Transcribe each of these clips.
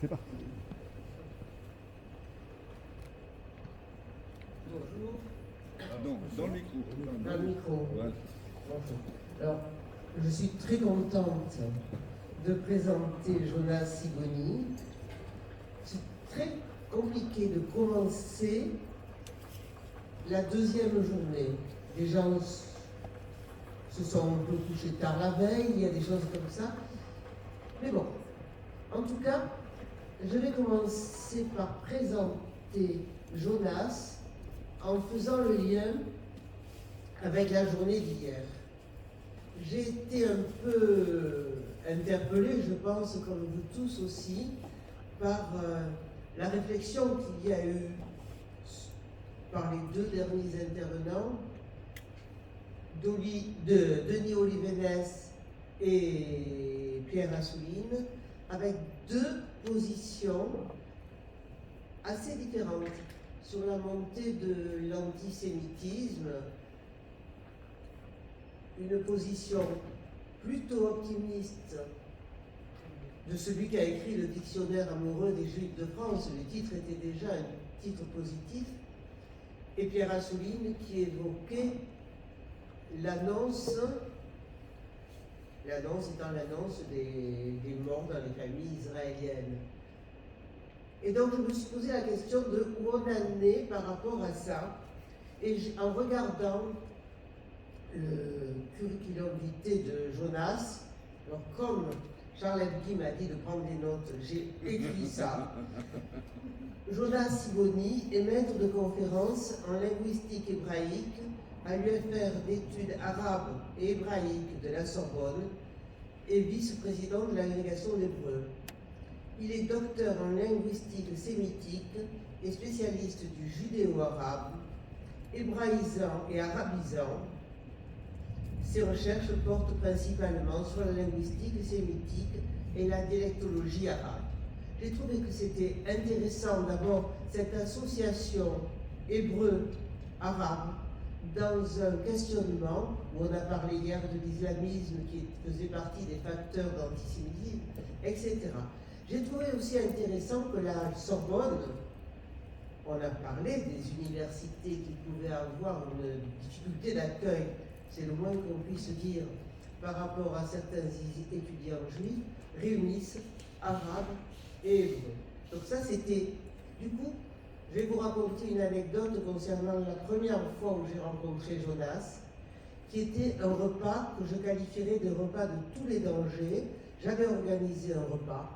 C'est parti. Bonjour. Pardon, dans le micro. Dans le micro. Voilà. Bonjour. Alors, je suis très contente de présenter Jonas Sibony. C'est très compliqué de commencer la deuxième journée. Les gens se sont un peu couchés tard la veille, il y a des choses comme ça. Mais bon, en tout cas, je vais commencer par présenter Jonas en faisant le lien avec la journée d'hier. J'ai été un peu interpellée, je pense, comme vous tous aussi, par la réflexion qu'il y a eu par les deux derniers intervenants, Denis Olivenès et Pierre Assouline, avec deux positions assez différentes sur la montée de l'antisémitisme. Une position plutôt optimiste de celui qui a écrit le dictionnaire amoureux des Juifs de France. Le titre était déjà un titre positif. Et Pierre Assouline qui évoquait l'annonce étant l'annonce des morts dans les familles israéliennes. Et donc je me suis posé la question de où on en est par rapport à ça. Et en regardant le curriculum vitae de Jonas, alors comme Charles Epke m'a dit de prendre des notes, j'ai écrit ça. Jonas Sibony est maître de conférences en linguistique hébraïque à l'UFR d'études arabes et hébraïques de la Sorbonne et vice-président de l'agrégation d'hébreu. Il est docteur en linguistique sémitique et spécialiste du judéo-arabe, hébraïsant et arabisant. Ses recherches portent principalement sur la linguistique sémitique et la dialectologie arabe. J'ai trouvé que c'était intéressant d'abord cette association hébreu-arabe dans un questionnement où on a parlé hier de l'islamisme qui faisait partie des facteurs d'antisémitisme, etc. J'ai trouvé aussi intéressant que la Sorbonne, on a parlé des universités qui pouvaient avoir une difficulté d'accueil, c'est le moins qu'on puisse dire par rapport à certains étudiants juifs, réunissent arabes et hébreux. Donc ça c'était, du coup, je vais vous raconter une anecdote concernant la première fois où j'ai rencontré Jonas, qui était un repas que je qualifierais de repas de tous les dangers. J'avais organisé un repas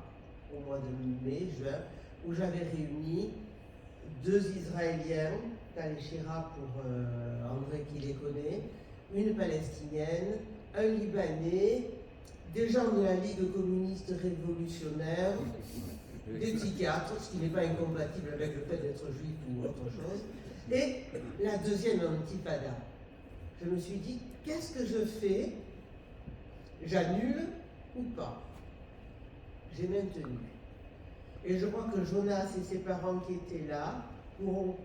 au mois de mai, juin, où j'avais réuni deux Israéliens, Taléchira pour André qui les connaît, une Palestinienne, un Libanais, des gens de la Ligue communiste révolutionnaire, des psychiatres, ce qui n'est pas incompatible avec le fait d'être juif ou autre chose, et la deuxième intifada. Je me suis dit, qu'est-ce que je fais? J'annule ou pas? J'ai maintenu. Et je crois que Jonas et ses parents qui étaient là pourront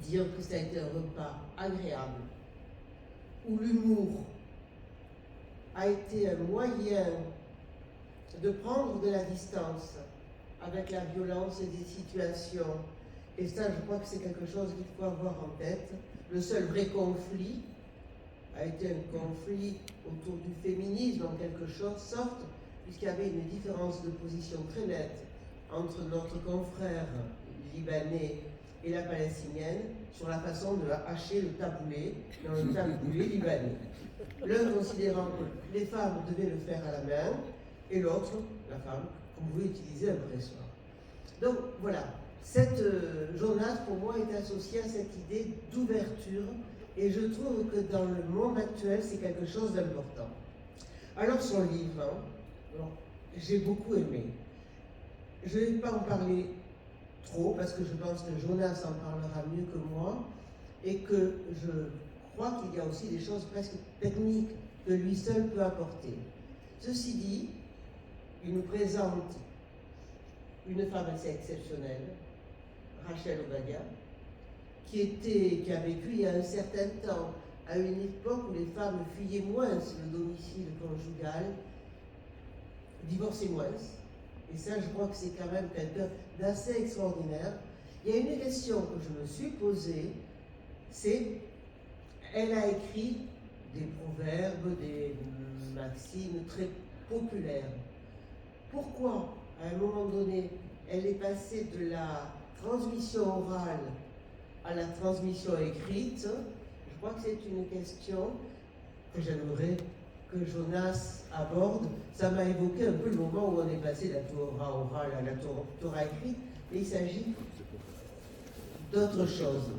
dire que ça a été un repas agréable, où l'humour a été un moyen de prendre de la distance avec la violence des situations. Et ça, je crois que c'est quelque chose qu'il faut avoir en tête. Le seul vrai conflit a été un conflit autour du féminisme en quelque sorte, puisqu'il y avait une différence de position très nette entre notre confrère libanais et la palestinienne sur la façon de hacher le taboulé dans le taboulé libanais. L'un considérant que les femmes devaient le faire à la main, et l'autre, la femme, qu'on pouvait utiliser un pressoir. Donc voilà, cette Jonas pour moi est associée à cette idée d'ouverture, et je trouve que dans le monde actuel c'est quelque chose d'important. Alors son livre, j'ai beaucoup aimé. Je ne vais pas en parler trop parce que je pense que Jonas en parlera mieux que moi et que je crois qu'il y a aussi des choses presque techniques que lui seul peut apporter. Ceci dit, il nous présente une femme assez exceptionnelle, Rachel Obadia, qui a vécu il y a un certain temps, à une époque où les femmes fuyaient moins le domicile conjugal, divorçaient moins, Et ça, je crois que c'est quand même quelqu'un d'assez extraordinaire. Il y a une question que je me suis posée, c'est, elle a écrit des proverbes, des maximes très populaires. Pourquoi, à un moment donné, elle est passée de la transmission orale à la transmission écrite? Je crois que c'est une question que j'aimerais que Jonas aborde. Ça m'a évoqué un peu le moment où on est passé de la Torah orale à la Torah écrite, mais il s'agit d'autre chose.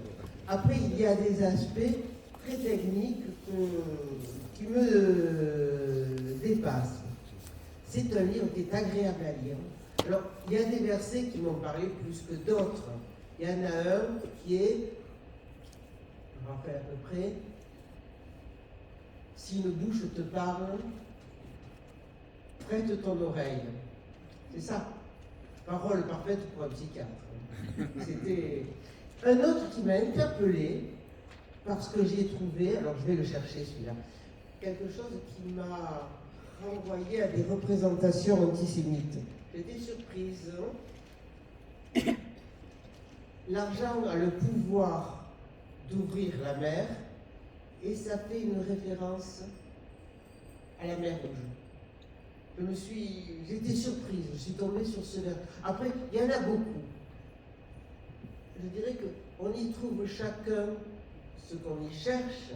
Après, il y a des aspects très techniques qui me dépassent. C'est un livre qui est agréable à lire. Alors, il y a des versets qui m'ont parlé plus que d'autres. Il y en a un qui est, je me rappelle à peu près, si une bouche te parle, prête ton oreille. C'est ça. Parole parfaite pour un psychiatre. C'était un autre qui m'a interpellé parce que j'ai trouvé, alors je vais le chercher celui-là, quelque chose qui m'a renvoyé à des représentations antisémites. J'étais surprise. L'argent a le pouvoir d'ouvrir la mer et ça fait une référence à la mer Rouge. J'étais surprise, je suis tombée sur ce vers. Après, il y en a beaucoup. Je dirais qu'on y trouve chacun ce qu'on y cherche,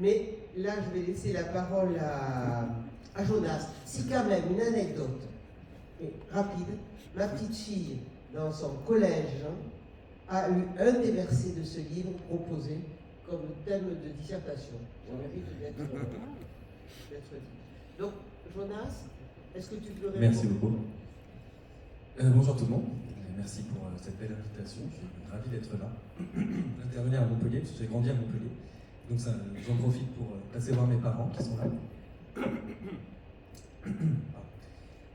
mais là, je vais laisser la parole à Jonas. Si quand même, une anecdote, mais rapide, ma petite fille, dans son collège, a eu un des versets de ce livre proposé comme thème de dissertation. Ça mérite d'être dit. Donc, Jonas, est-ce que tu peux répondre? Merci beaucoup. Bonjour tout le monde. Merci pour cette belle invitation. Je suis ravi d'être là, d'intervenir à Montpellier, parce que j'ai grandi à Montpellier. Donc j'en profite pour passer voir mes parents qui sont là.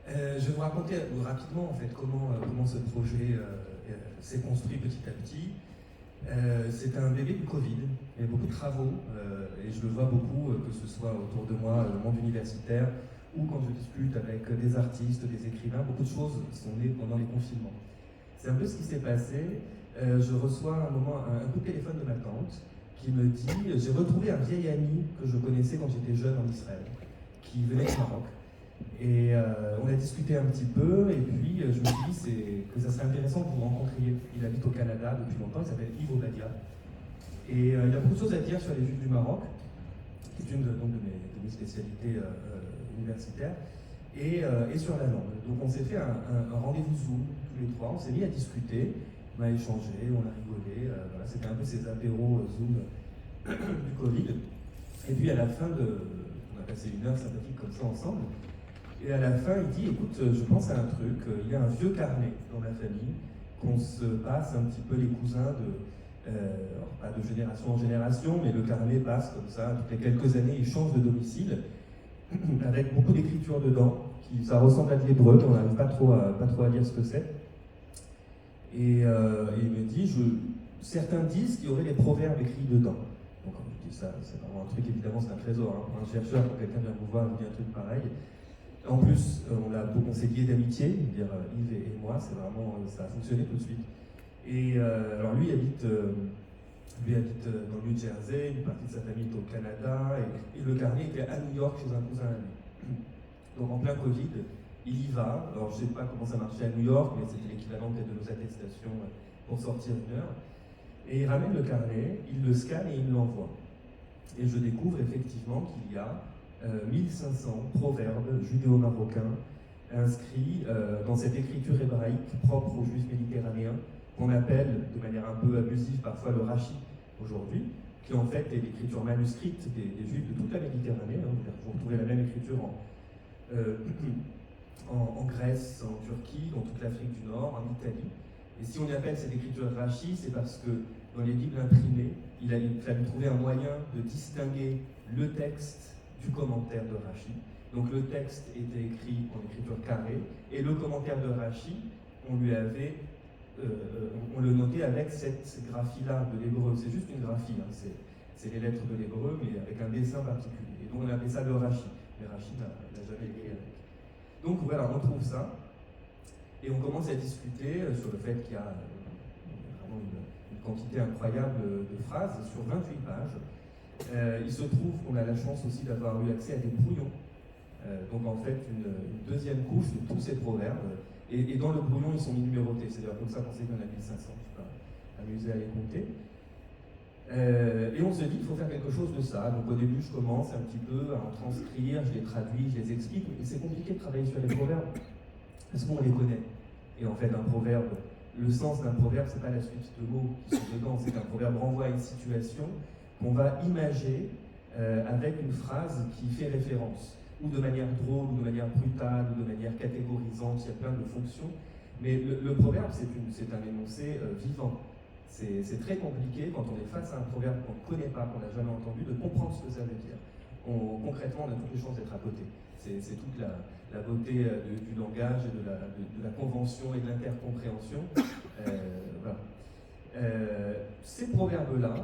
Je vais vous raconter rapidement en fait comment ce projet s'est construit petit à petit. C'est un bébé du Covid. Il y a beaucoup de travaux et je le vois beaucoup, que ce soit autour de moi, le monde universitaire, ou quand je discute avec des artistes, des écrivains. Beaucoup de choses sont nées pendant les confinements. C'est un peu ce qui s'est passé. Je reçois à un moment un coup de téléphone de ma tante qui me dit « J'ai retrouvé un vieil ami que je connaissais quand j'étais jeune en Israël, qui venait du Maroc. » Et on a discuté un petit peu, et puis je me suis dit que ça serait intéressant que vous rencontriez. Il habite au Canada depuis longtemps, il s'appelle Yves Obadia. Et il a beaucoup de choses à dire sur les Juifs du Maroc, qui est une de mes spécialités universitaires, et sur la langue. Donc on s'est fait un rendez-vous Zoom, tous les trois, on s'est mis à discuter, on a échangé, on a rigolé, voilà, c'était un peu ces apéros Zoom du Covid. Et puis à la fin on a passé une heure sympathique comme ça ensemble, et à la fin il dit, écoute, je pense à un truc, il y a un vieux carnet dans la famille, qu'on se passe un petit peu les cousins alors pas de génération en génération, mais le carnet passe comme ça, toutes les quelques années il change de domicile, avec beaucoup d'écriture dedans, ça ressemble à de l'hébreu, mais on n'arrive pas trop à lire ce que c'est. Et il me dit, certains disent qu'il y aurait des proverbes écrits dedans. Donc quand je dis ça, c'est vraiment un truc, évidemment c'est un trésor, hein. Pour un chercheur, quand quelqu'un vient vous voir, il dit un truc pareil. En plus, on s'est liés d'amitié, dire Yves et moi, c'est vraiment, ça a fonctionné tout de suite. Et alors lui habite dans le New Jersey, une partie de sa famille est au Canada, et le carnet était à New York chez un cousin à lui. Donc en plein Covid, il y va. Alors je ne sais pas comment ça marchait à New York, mais c'était l'équivalent peut-être de nos attestations pour sortir une heure. Et il ramène le carnet, il le scanne et il me l'envoie. Et je découvre effectivement qu'il y a 1500 proverbes judéo-marocains inscrits dans cette écriture hébraïque propre aux Juifs méditerranéens, qu'on appelle de manière un peu abusive parfois le Rashi aujourd'hui, qui en fait est l'écriture manuscrite des Juifs de toute la Méditerranée. Hein. Vous retrouvez la même écriture en Grèce, en Turquie, dans toute l'Afrique du Nord, en Italie. Et si on appelle cette écriture Rashi, c'est parce que dans les Bibles imprimées, il fallait trouver un moyen de distinguer le texte du commentaire de Rashi. Donc le texte était écrit en écriture carrée, et le commentaire de Rashi, on le notait avec cette graphie-là de l'hébreu. C'est juste une graphie, hein. C'est les lettres de l'hébreu, mais avec un dessin particulier. Et donc on appelait ça le Rashi. Mais Rashi n'a jamais écrit avec. Donc voilà, on trouve ça. Et on commence à discuter sur le fait qu'il y a vraiment une quantité incroyable de phrases sur 28 pages. Il se trouve qu'on a la chance aussi d'avoir eu accès à des brouillons. Donc en fait, une deuxième couche de tous ces proverbes. Et dans le brouillon, ils sont mis numérotés. C'est-à-dire comme ça, on sait qu'il y en a 1500. Je suis pas amusé à les compter. Et on se dit qu'il faut faire quelque chose de ça. Donc au début, je commence un petit peu à en transcrire, je les traduis, je les explique. Mais c'est compliqué de travailler sur les proverbes parce qu'on les connaît. Et en fait, un proverbe, le sens d'un proverbe, c'est pas la suite de mots qui sont dedans. C'est qu'un proverbe renvoie à une situation qu'on va imager avec une phrase qui fait référence, ou de manière drôle, ou de manière brutale, ou de manière catégorisante. Il y a plein de fonctions. Mais le proverbe, c'est un énoncé vivant. C'est très compliqué quand on est face à un proverbe qu'on ne connaît pas, qu'on n'a jamais entendu, de comprendre ce que ça veut dire. Concrètement, on a toutes les chances d'être à côté. C'est toute la beauté du langage et de la convention et de l'intercompréhension. Voilà. Ces proverbes-là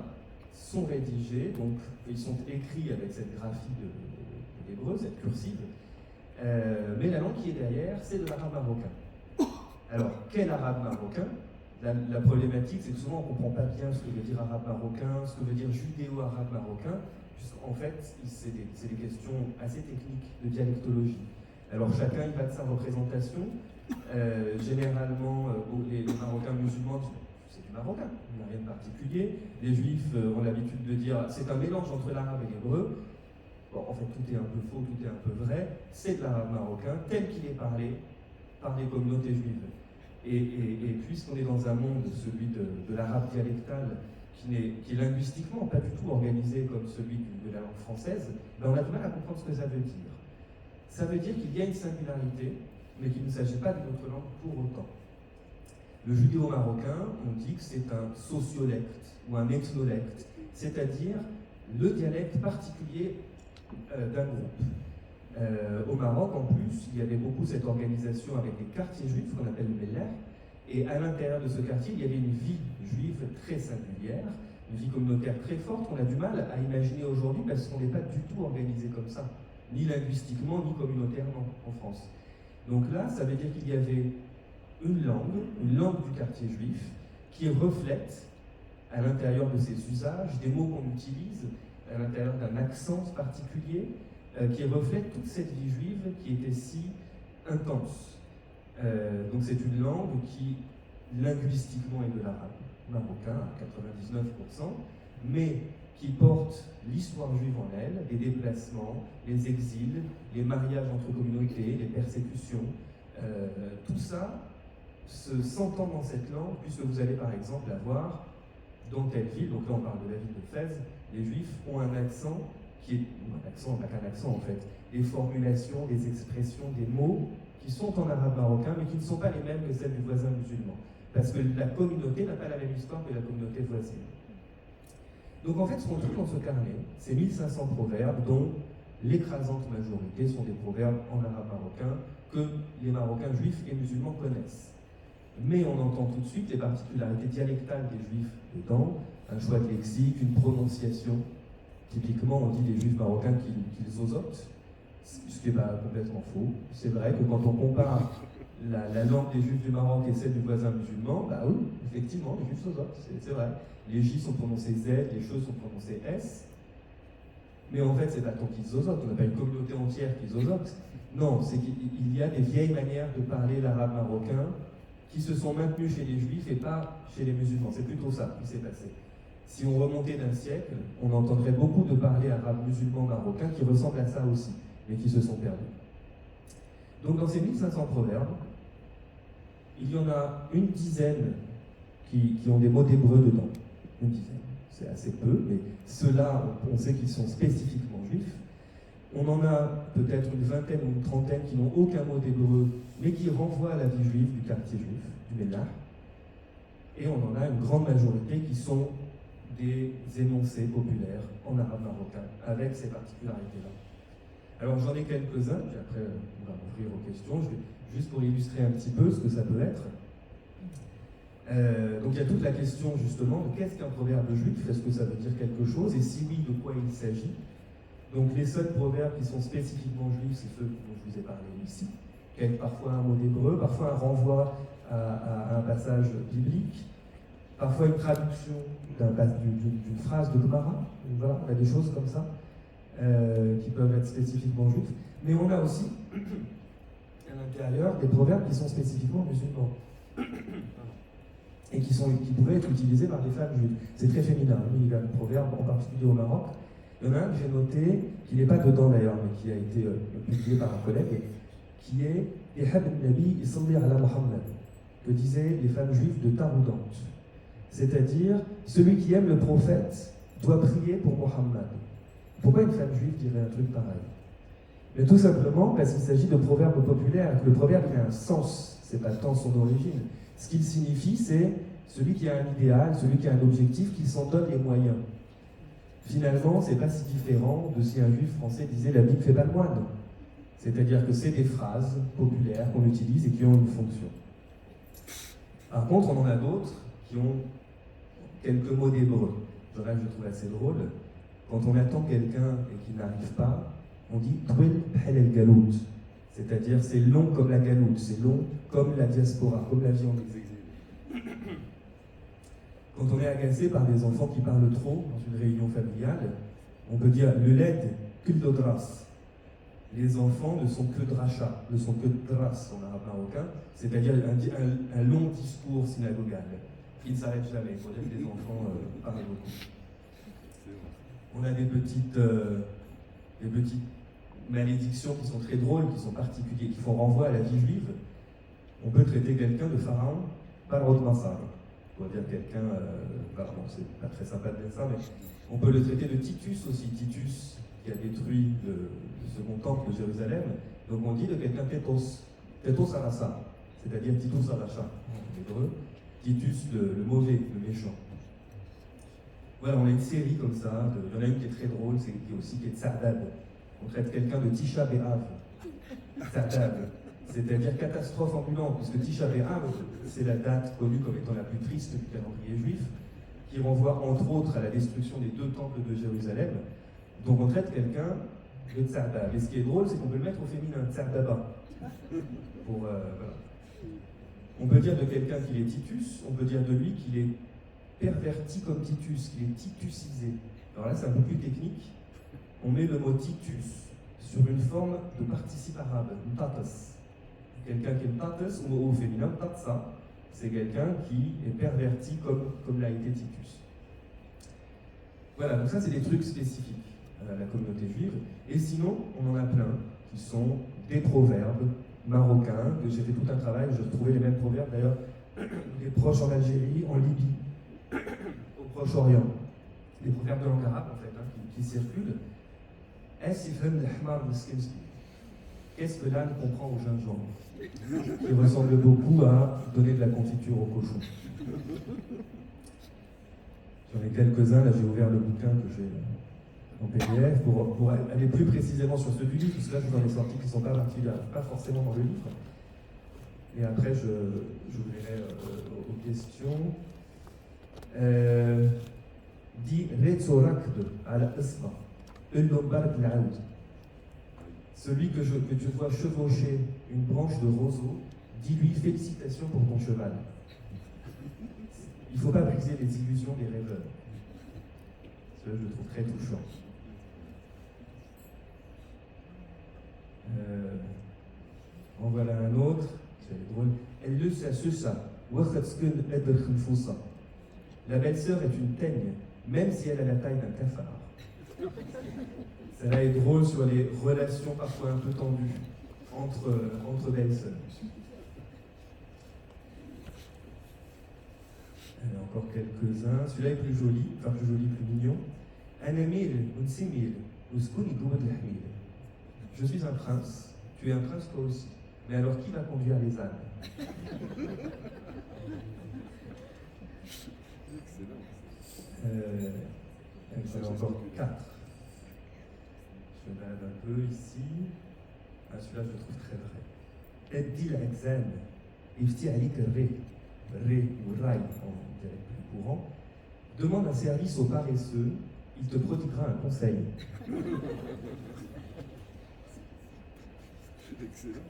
sont rédigés, donc ils sont écrits avec cette graphie de l'hébreu, cette cursive, mais la langue qui est derrière, c'est de l'arabe marocain. Alors, quel arabe marocain ? La problématique, c'est que souvent on ne comprend pas bien ce que veut dire arabe marocain, ce que veut dire judéo-arabe marocain, puisqu'en fait, c'est des questions assez techniques de dialectologie. Alors chacun il va de sa représentation. Généralement, les Marocains musulmans, c'est du marocain, il n'y a rien de particulier. Les Juifs ont l'habitude de dire c'est un mélange entre l'arabe et l'hébreu. Bon, en fait, tout est un peu faux, tout est un peu vrai. C'est de l'arabe marocain tel qu'il est parlé par les communautés juives. Et puisqu'on est dans un monde, celui de l'arabe dialectal, qui est linguistiquement pas du tout organisé comme celui de la langue française, ben on a du mal à comprendre ce que ça veut dire. Ça veut dire qu'il y a une singularité, mais qu'il ne s'agit pas d'une autre langue pour autant. Le judéo-marocain, on dit que c'est un sociolecte ou un ethnolecte, c'est-à-dire le dialecte particulier d'un groupe. Au Maroc, en plus, il y avait beaucoup cette organisation avec des quartiers juifs qu'on appelle le Mellah, et à l'intérieur de ce quartier, il y avait une vie juive très singulière, une vie communautaire très forte qu'on a du mal à imaginer aujourd'hui parce qu'on n'est pas du tout organisé comme ça, ni linguistiquement, ni communautairement en France. Donc là, ça veut dire qu'il y avait une langue du quartier juif, qui reflète à l'intérieur de ses usages, des mots qu'on utilise, à l'intérieur d'un accent particulier, qui reflète toute cette vie juive qui était si intense. Donc c'est une langue qui, linguistiquement, est de l'arabe marocain à 99%, mais qui porte l'histoire juive en elle, les déplacements, les exils, les mariages entre communautés, les persécutions, tout ça s'entend dans cette langue, puisque vous allez par exemple avoir dans telle ville, donc là on parle de la ville de Fès, les Juifs ont un accent qui est, un accent, pas qu'un accent en fait, des formulations, des expressions, des mots qui sont en arabe marocain, mais qui ne sont pas les mêmes que celles du voisin musulman, parce que la communauté n'a pas la même histoire que la communauté voisine. Donc en fait, ce qu'on trouve dans ce carnet, c'est 1500 proverbes, dont l'écrasante majorité sont des proverbes en arabe marocain que les Marocains juifs et musulmans connaissent. Mais on entend tout de suite les particularités dialectales des juifs dedans, un choix de lexique, une prononciation. Typiquement, on dit des juifs marocains qu'ils zozotent, ce qui n'est pas complètement faux. C'est vrai que quand on compare la langue des juifs du Maroc et celle du voisin musulman, bah oui, effectivement, les juifs zozotent, c'est vrai. Les J sont prononcés Z, les che sont prononcés S. Mais en fait, c'est pas tant qu'ils zozotent, on n'a pas une communauté entière qui zozote. Non, c'est qu'il y a des vieilles manières de parler l'arabe marocain qui se sont maintenues chez les juifs et pas chez les musulmans. C'est plutôt ça qui s'est passé. Si on remontait d'un siècle, on entendrait beaucoup de parler arabe musulman marocain qui ressemblent à ça aussi, mais qui se sont perdus. Donc dans ces 1500 proverbes, il y en a une dizaine qui ont des mots d'hébreu dedans. Une dizaine, c'est assez peu, mais ceux-là, on sait qu'ils sont spécifiquement juifs. On en a peut-être une vingtaine ou une trentaine qui n'ont aucun mot d'hébreu, mais qui renvoient à la vie juive du quartier juif, du Mellah. Et on en a une grande majorité qui sont des énoncés populaires en arabe marocain, avec ces particularités-là. Alors j'en ai quelques-uns, puis après on va ouvrir aux questions, juste pour illustrer un petit peu ce que ça peut être. Donc il y a toute la question justement de qu'est-ce qu'un proverbe juif, est-ce que ça veut dire quelque chose, et si oui, de quoi il s'agit. Donc les seuls proverbes qui sont spécifiquement juifs, c'est ceux dont je vous ai parlé ici, parfois un mot d'hébreu, parfois un renvoi à un passage biblique, parfois une traduction d'une phrase de Gemara. Voilà, on a des choses comme ça qui peuvent être spécifiquement juives. Mais on a aussi à l'intérieur des proverbes qui sont spécifiquement musulmans et qui pourraient être utilisés par des femmes juives. C'est très féminin, il y a un proverbe en particulier au Maroc. Il y en a un que j'ai noté, qui n'est pas dedans d'ailleurs, mais qui a été publié par un collègue, qui est Ihab al-Nabi isalli ala Muhammad, que disaient les femmes juives de Taroudante. C'est-à-dire, celui qui aime le prophète doit prier pour Muhammad. Pourquoi une femme juive dirait un truc pareil? Mais tout simplement parce qu'il s'agit de proverbes populaires. Le proverbe il a un sens, c'est pas tant son origine. Ce qu'il signifie, c'est celui qui a un idéal, celui qui a un objectif, qui s'en donne les moyens. Finalement, c'est pas si différent de si un juif français disait la Bible fait pas le moine. C'est-à-dire que c'est des phrases populaires qu'on utilise et qui ont une fonction. Par contre, on en a d'autres qui ont quelques mots d'hébreu. Je trouve assez drôle. Quand on attend quelqu'un et qu'il n'arrive pas, on dit Twil Bhel el Galout. C'est-à-dire c'est long comme la galoute, c'est long comme la diaspora, comme la vie en exil. Quand on est agacé par des enfants qui parlent trop dans une réunion familiale, on peut dire le led kul dodras. Les enfants ne sont que dracha, ne sont que dras en arabe marocain, c'est-à-dire un long discours synagogal qui ne s'arrête jamais. Il faut dire que les enfants parlent beaucoup. On a des petites malédictions qui sont très drôles, qui sont particulières, qui font renvoi à la vie juive. On peut traiter quelqu'un de pharaon par Massar. On va dire quelqu'un, pardon, c'est pas très sympa de dire ça, mais on peut le traiter de Titus aussi. Titus qui a détruit le second temple de Jérusalem. Donc on dit de quelqu'un Tétos Arasa, c'est-à-dire Titus Aracha en hébreu. Titus le mauvais, le méchant. Voilà, on a une série comme ça, il y en a une qui est très drôle, qui est Tsardad. On traite quelqu'un de Tisha B'Av. Tsardad. C'est-à-dire catastrophe ambulante, puisque Tisha B'Av, c'est la date connue comme étant la plus triste du calendrier juif, qui renvoie entre autres à la destruction des 2 temples de Jérusalem. Donc on traite quelqu'un de Tsardad. Et ce qui est drôle, c'est qu'on peut le mettre au féminin, Tsardaba. Voilà. On peut dire de quelqu'un qu'il est Titus, on peut dire de lui qu'il est perverti comme Titus, qu'il est titusisé. Alors là, c'est un peu plus technique. On met le mot Titus sur une forme de participe arabe, mtatas. Quelqu'un qui est mtatas, ou au féminin, tatsa, c'est quelqu'un qui est perverti comme l'a été Titus. Voilà, donc ça, c'est des trucs spécifiques à la communauté juive. Et sinon, on en a plein qui sont des proverbes marocains, que j'ai fait tout un travail, je trouvais les mêmes proverbes d'ailleurs, des proches en Algérie, en Libye, au Proche-Orient. Des proverbes de langue arabe en fait, qui circulent. Qu'est-ce que l'âne comprend au gingembre? Qui ressemble beaucoup à donner de la confiture au cochon. J'en ai quelques-uns, là j'ai ouvert le bouquin que j'ai en PDF pour aller plus précisément sur ceux du livre, parce que là je vous en ai sorti qui ne sont pas forcément dans le livre. Et après je verrai aux questions. Dit Retzorakd al Isma, celui que tu vois chevaucher une branche de roseau, dis-lui félicitations pour ton cheval. Il ne faut pas briser les illusions des rêveurs. Ça, je le trouve très touchant. En voilà un autre, c'est drôle. La belle-sœur est une teigne, même si elle a la taille d'un cafard. Ça est drôle sur les relations parfois un peu tendues entre belles-sœurs. Il y en a encore quelques-uns. Celui-là est plus joli, plus mignon. Je suis un prince, tu es un prince toi aussi. Mais alors qui va conduire les ânes? Il y en a encore 4. Je me balade un peu ici. Celui-là, je le trouve très vrai. Eddi l'Exan, Ifti Ali Ré ou Rai en dialecte plus courant. Demande un service aux paresseux, il te prodiguera un conseil. Excellent.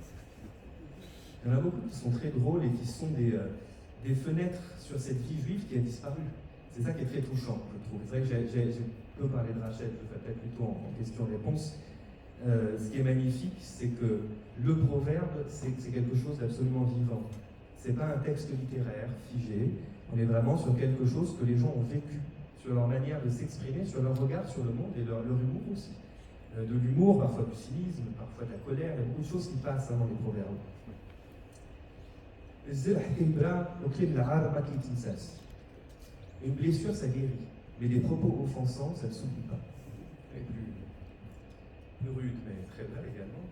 Il y en a beaucoup qui sont très drôles et qui sont des fenêtres sur cette vie juive qui a disparu. C'est ça qui est très touchant, je trouve. C'est vrai que j'ai peu parlé de Rachel, je fais peut-être plutôt en question-réponse. Ce qui est magnifique, c'est que le proverbe, c'est quelque chose d'absolument vivant. C'est pas un texte littéraire figé, on est vraiment sur quelque chose que les gens ont vécu, sur leur manière de s'exprimer, sur leur regard sur le monde et leur humour aussi. De l'humour, parfois du cynisme, parfois de la colère, il y a beaucoup de choses qui passent dans les proverbes. Une blessure, ça guérit, mais des propos offensants, ça ne s'oublie pas. Et plus rude, mais très vrai également.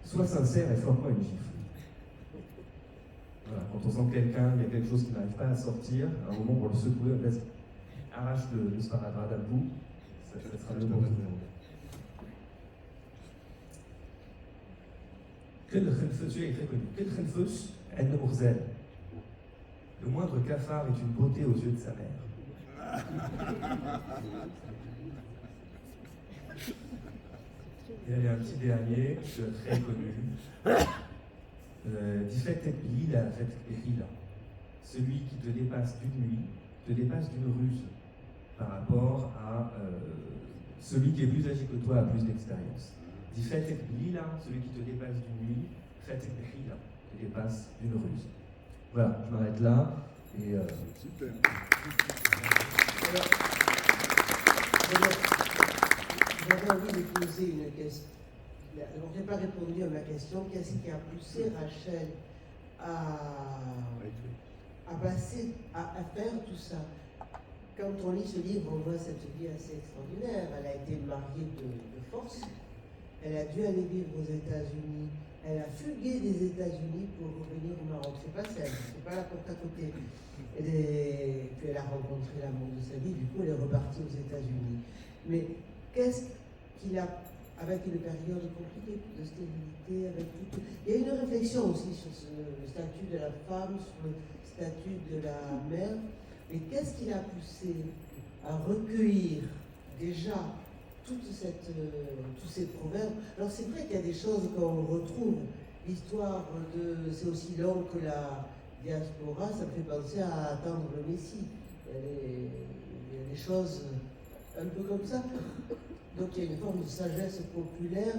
Sois sincère et frappe-moi une gifle. Voilà, quand on sent que quelqu'un, il y a quelque chose qui n'arrive pas à sortir, à un moment pour le secouer, vas-y, arrache le sparadrap d'un bout, ça sera le bon tout le monde. Celui-là est très connu. Le moindre cafard est une beauté aux yeux de sa mère. Et il y a un petit dernier, très connu. Celui qui te dépasse d'une nuit, te dépasse d'une ruse par rapport à celui qui est plus âgé que toi, a plus d'expérience. Celui qui te dépasse d'une nuit, te dépasse d'une ruse. Voilà, je m'arrête là. Et Super. J'avais envie de poser une question. Alors, je n'ai pas répondu à ma question. Qu'est-ce qui a poussé Rachel à faire tout ça? Quand on lit ce livre, on voit cette vie assez extraordinaire. Elle a été mariée de force. Elle a dû aller vivre aux États-Unis. Elle a fugué des États-Unis pour revenir au Maroc. C'est pas simple, c'est pas la porte à côté. Puis elle a rencontré l'amour de sa vie, du coup elle est repartie aux États-Unis. Mais qu'est-ce qu'il a, avec une période compliquée de stérilité, avec tout. Il y a une réflexion aussi sur le statut de la femme, sur le statut de la mère. Mais qu'est-ce qui l'a poussé à recueillir déjà tous ces proverbes? Alors c'est vrai qu'il y a des choses qu'on retrouve. L'histoire c'est aussi long que la diaspora, ça me fait penser à attendre le Messie. Il y a des choses un peu comme ça. Donc il y a une forme de sagesse populaire,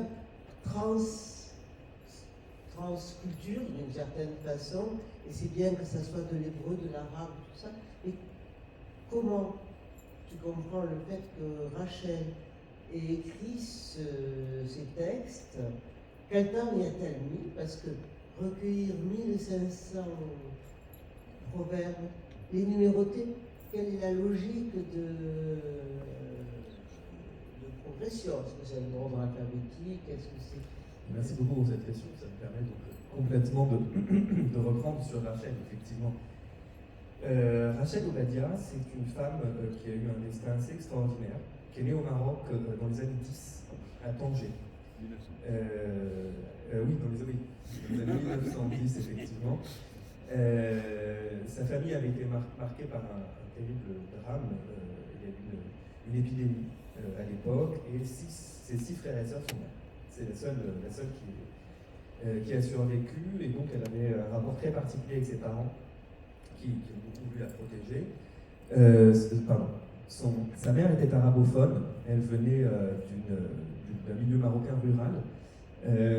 transculture d'une certaine façon, et c'est bien que ça soit de l'hébreu, de l'arabe, tout ça. Mais comment tu comprends le fait que Rachel ait écrit ces textes? Quel temps y a-t-elle mis? Parce que recueillir 1500 proverbes, les numéroter, quelle est la logique de progression? Est-ce que c'est un ordre alphabétique? Est-ce que c'est... Merci beaucoup pour cette question. Ça me permet donc complètement de reprendre sur Rachel, effectivement. Rachel Obadia, c'est une femme qui a eu un destin assez extraordinaire, qui est née au Maroc dans les années 10, à Tanger. Oui, dans les années 1910, effectivement. Sa famille avait été marquée par un terrible drame. Il y a eu une épidémie à l'époque, et ses 6 frères et sœurs sont morts. C'est la seule qui a survécu, et donc elle avait un rapport très particulier avec ses parents, qui ont beaucoup voulu la protéger. Sa mère était arabophone, elle venait d'un milieu marocain rural.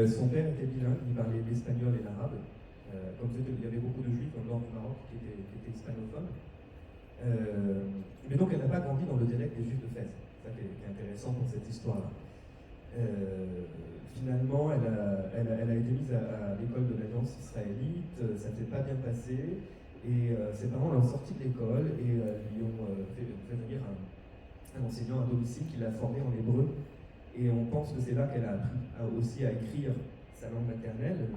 Son père était bilingue, il parlait l'espagnol et l'arabe. Comme il y avait beaucoup de juifs dans le nord du Maroc qui étaient hispanophones. Mais donc elle n'a pas grandi dans le dialecte des juifs de Fès. C'est ça qui est intéressant dans cette histoire-là. Finalement, elle a été mise à l'école de l'Alliance israélite, ça ne s'est pas bien passé, et ses parents l'ont sortie de l'école et lui ont fait venir un enseignant à domicile qui l'a formée en hébreu. Et on pense que c'est là qu'elle a appris aussi à écrire sa langue maternelle,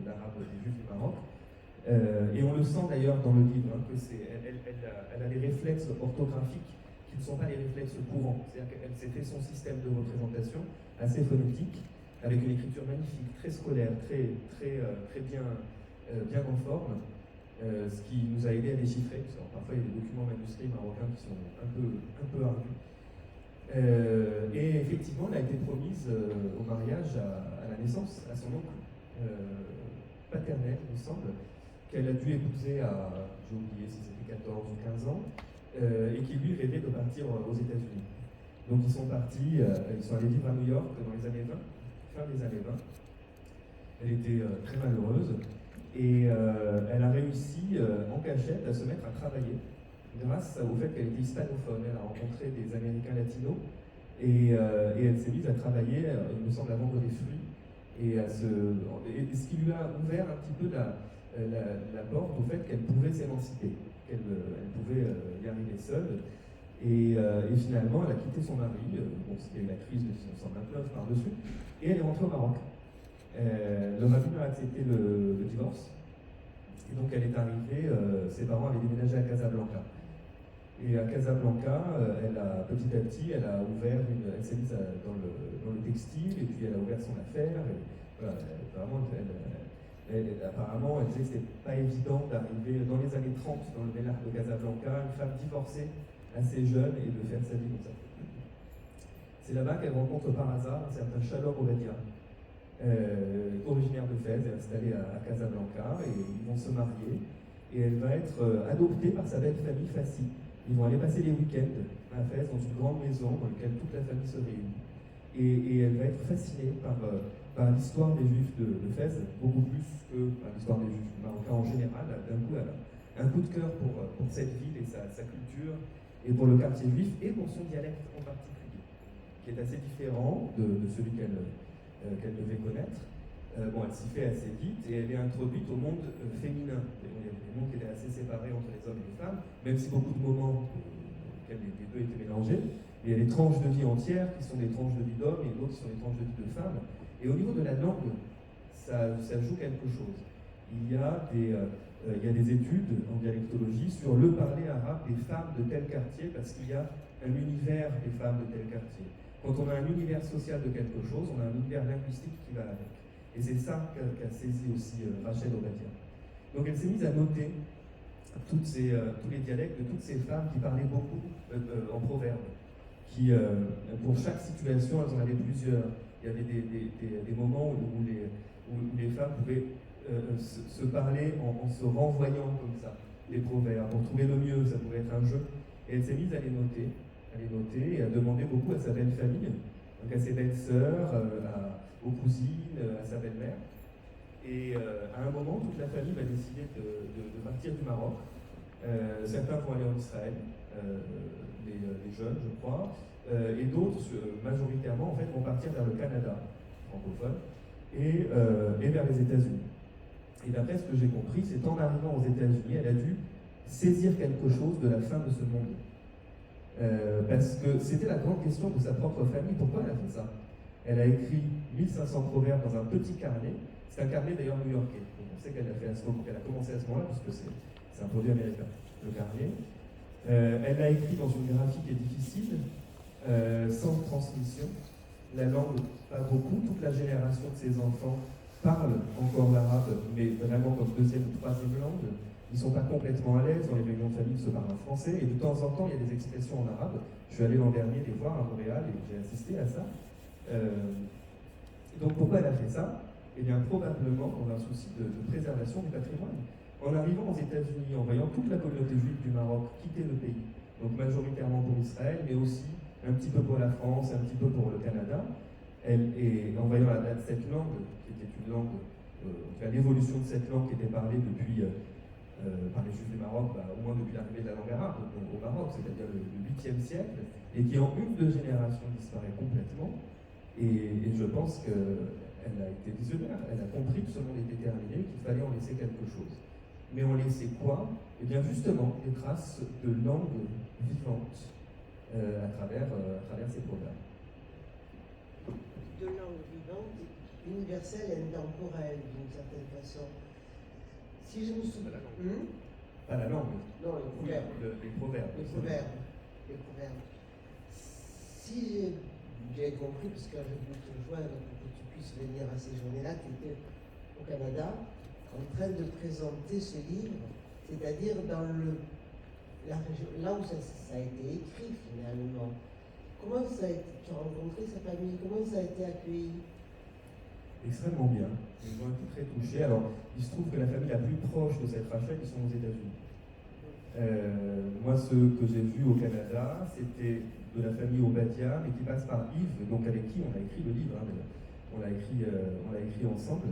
l'arabe des Juifs du Maroc. Et on le sent d'ailleurs dans le livre, hein, elle a des réflexes orthographiques qui ne sont pas les réflexes courants. C'est-à-dire qu'elle s'est fait son système de représentation assez phonétique, avec une écriture magnifique, très scolaire, très bien en forme. ce qui nous a aidé à déchiffrer, parce que parfois il y a des documents manuscrits marocains qui sont un peu ardus. Et effectivement, elle a été promise au mariage à la naissance, à son oncle paternel, il me semble, qu'elle a dû épouser à, j'ai oublié si c'était 14 ou 15 ans, et qui lui rêvait de partir aux États-Unis. Donc ils sont partis, ils sont allés vivre à New York dans les années 20, fin des années 20. Elle était très malheureuse et elle a réussi en cachette à se mettre à travailler grâce au fait qu'elle était hispanophone. Elle a rencontré des Américains latinos et elle s'est mise à travailler, il me semble, à vendre des fruits et ce qui lui a ouvert un petit peu la porte au fait qu'elle pouvait s'émanciper, qu'elle pouvait y arriver seule. Et finalement, elle a quitté son mari, c'était la crise de 1929 par-dessus, et elle est rentrée au Maroc. Le rabbin a accepté le divorce, et donc elle est arrivée, ses parents avaient déménagé à Casablanca. Et à Casablanca, petit à petit, elle a ouvert elle s'est mise dans le textile, et puis elle a ouvert son affaire, et voilà, apparemment, elle disait que c'était pas évident d'arriver dans les années 30 dans le Ménard de Casablanca, une femme divorcée, assez jeune, et de faire sa vie comme ça. C'est là-bas qu'elle rencontre par hasard un certain Shalom Obadia, originaire de Fès et installé à Casablanca, et ils vont se marier, et elle va être adoptée par sa belle famille Fassi. Ils vont aller passer les week-ends à Fès, dans une grande maison dans laquelle toute la famille se réunit. Et elle va être fascinée par l'histoire des Juifs de Fès, beaucoup plus que par l'histoire des Juifs marocains en général. D'un coup, elle a un coup de cœur pour cette ville et sa culture, et pour le quartier juif, et pour son dialecte en particulier, qui est assez différent de celui qu'elle devait connaître. Elle s'y fait assez vite, et elle est introduite au monde féminin. Il y avait des mondes qui étaient assez séparés entre les hommes et les femmes, même si beaucoup de moments auxquels les deux étaient mélangés. Il y a des tranches de vie entières qui sont des tranches de vie d'hommes, et d'autres qui sont des tranches de vie de femmes. Et au niveau de la langue, ça joue quelque chose. Il y a des études en dialectologie sur le parler arabe des femmes de tel quartier, parce qu'il y a un univers des femmes de tel quartier. Quand on a un univers social de quelque chose, on a un univers linguistique qui va avec. Et c'est ça qu'a saisi aussi Rachel Obadia. Donc elle s'est mise à noter tous les dialectes de toutes ces femmes qui parlaient beaucoup en proverbes, qui, pour chaque situation, elles en avaient plusieurs. Il y avait des moments où les femmes pouvaient se parler en se renvoyant comme ça, les proverbes, pour trouver le mieux, ça pouvait être un jeu. Et elle s'est mise à les noter et à demander beaucoup à sa belle famille, donc à ses belles sœurs, aux cousines, à sa belle-mère. Et à un moment, toute la famille va décider de partir du Maroc. Certains vont aller en Israël, les jeunes, je crois, et d'autres, majoritairement, en fait, vont partir vers le Canada, francophone, et vers les États-Unis. Et d'après ce que j'ai compris, c'est en arrivant aux États-Unis, elle a dû saisir quelque chose de la fin de ce monde. Parce que c'était la grande question de sa propre famille. Pourquoi elle a fait ça? Elle a écrit 1500 proverbes dans un petit carnet. C'est un carnet d'ailleurs new-yorkais. Donc on sait qu'elle a commencé à ce moment-là, parce que c'est un produit américain, le carnet. Elle a écrit dans une graphie qui est difficile, sans transmission. La langue, pas beaucoup. Toute la génération de ses enfants parlent encore l'arabe, mais vraiment comme deuxième ou troisième langue. Ils ne sont pas complètement à l'aise. Dans les réunions de famille, ils se parlent en français. Et de temps en temps, il y a des expressions en arabe. Je suis allé l'an dernier les voir à Montréal et j'ai assisté à ça. Donc pourquoi elle a fait ça? Eh bien probablement dans un souci de préservation du patrimoine. En arrivant aux États-Unis, en voyant toute la communauté juive du Maroc quitter le pays, donc majoritairement pour Israël, mais aussi un petit peu pour la France, un petit peu pour le Canada, et en voyant cette langue, qui était une langue, l'évolution de cette langue qui était parlée depuis, par les Juifs du Maroc, au moins depuis l'arrivée de la langue arabe au Maroc, c'est-à-dire le 8e siècle, et qui en une ou deux générations disparaît complètement. Et je pense qu'elle a été visionnaire, elle a compris que ce monde était terminé, qu'il fallait en laisser quelque chose. Mais en laisser quoi? Eh bien justement, des traces de langue vivante à travers ces proverbes. De langue vivante, universelle et intemporelle, d'une certaine façon. Si je me souviens... Pas la langue. Non, les proverbes. Les proverbes. Les proverbes. Si j'ai compris, parce que je voulais te rejoindre pour que tu puisses venir à ces journées-là, tu étais au Canada, en train de présenter ce livre c'est-à-dire dans la région, là où ça a été écrit finalement. Comment ça a été, tu as rencontré sa famille, comment ça a été accueilli? Extrêmement bien. Ils ont été très touchés. Alors, il se trouve que la famille la plus proche de cette Rachel, ils sont aux États-Unis. Moi, ceux que j'ai vus au Canada, c'était de la famille Obadia, mais qui passe par Yves, donc avec qui on a écrit le livre. Hein, on l'a écrit ensemble.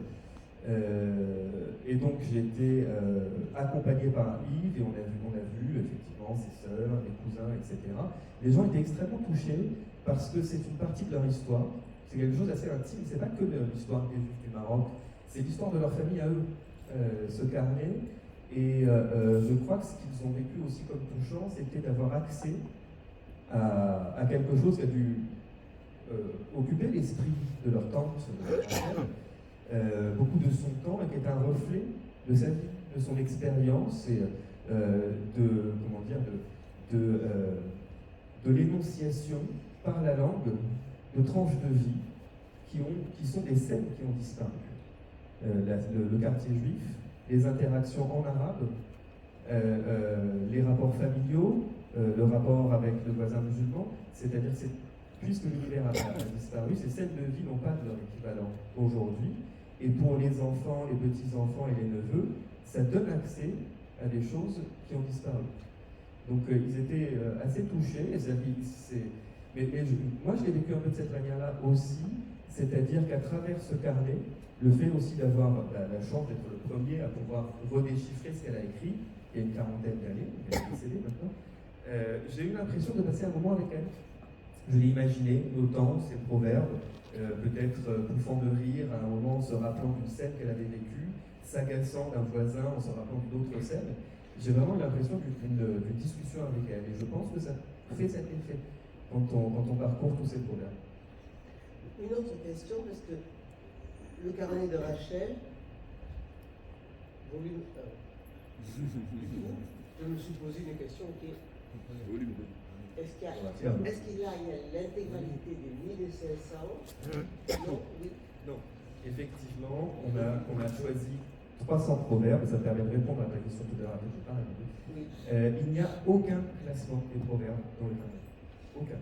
Et donc j'ai été accompagné par Yves et on a vu effectivement ses sœurs, les cousins, etc. Les gens étaient extrêmement touchés parce que c'est une partie de leur histoire. C'est quelque chose d'assez intime. C'est pas que l'histoire des Juifs du Maroc, c'est l'histoire de leur famille à eux, ce carnet. Et je crois que ce qu'ils ont vécu aussi comme touchant, c'était d'avoir accès à quelque chose qui a dû occuper l'esprit de leur tante, de leur grand-mère, beaucoup de son temps, et qui est un reflet de sa vie, de son expérience et de l'énonciation par la langue de tranches de vie qui sont des scènes qui ont disparu. Le quartier juif, les interactions en arabe, les rapports familiaux, le rapport avec le voisin musulman, c'est-à-dire puisque l'univers a disparu, ces scènes de vie n'ont pas de leur équivalent aujourd'hui. Et pour les enfants, les petits-enfants et les neveux, ça donne accès à des choses qui ont disparu. Donc ils étaient assez touchés. Moi, je l'ai vécu un peu de cette manière-là aussi, c'est-à-dire qu'à travers ce carnet, le fait aussi d'avoir la chance d'être le premier à pouvoir redéchiffrer ce qu'elle a écrit, il y a une quarantaine d'années, elle est décédée maintenant, j'ai eu l'impression de passer un moment avec elle. Je l'ai imaginé, notant ses proverbes, peut-être bouffant de rire à un moment en se rappelant d'une scène qu'elle avait vécue, s'agaçant d'un voisin en se rappelant d'une autre scène. J'ai vraiment l'impression d'une discussion avec elle. Et je pense que ça fait cet effet quand on parcourt tous ces proverbes. Une autre question, parce que le carnet de Rachel, volume 1. Je me suis posé une question qui est Volume 2. est-ce qu'il y a l'intégralité des 1500? Non, oui. Non. Effectivement, on a choisi 300 proverbes, ça permet de répondre à ta question tout à l'heure. Oui. Il n'y a aucun classement des proverbes dans le carnet. Aucun.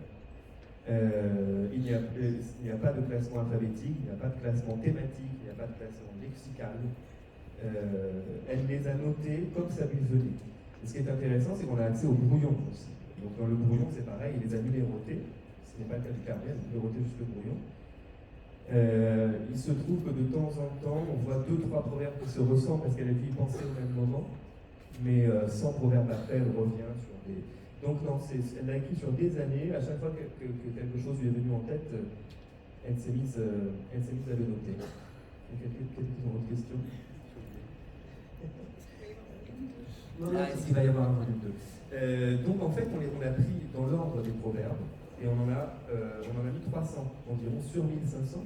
Il n'y a pas de classement alphabétique, il n'y a pas de classement thématique, il n'y a pas de classement lexical. Elle les a notés comme ça lui venait. Et ce qui est intéressant, c'est qu'on a accès au brouillon aussi. Donc dans le brouillon, c'est pareil, il les a numérotés. Ce n'est pas le cas du carnet, il a numéroté juste le brouillon. Il se trouve que de temps en temps, on voit 2-3 proverbes qui se ressemblent parce qu'elle a dû y penser au même moment. Mais 100 proverbes après, elle revient sur des... Donc non, elle l'a écrit sur des années. À chaque fois que quelque chose lui est venu en tête, elle s'est mise à le noter. Quelle est votre question? Est-ce qu'il va y avoir un volume 2? Donc en fait, on a pris dans l'ordre des proverbes et on en a mis 300 environ sur 1500.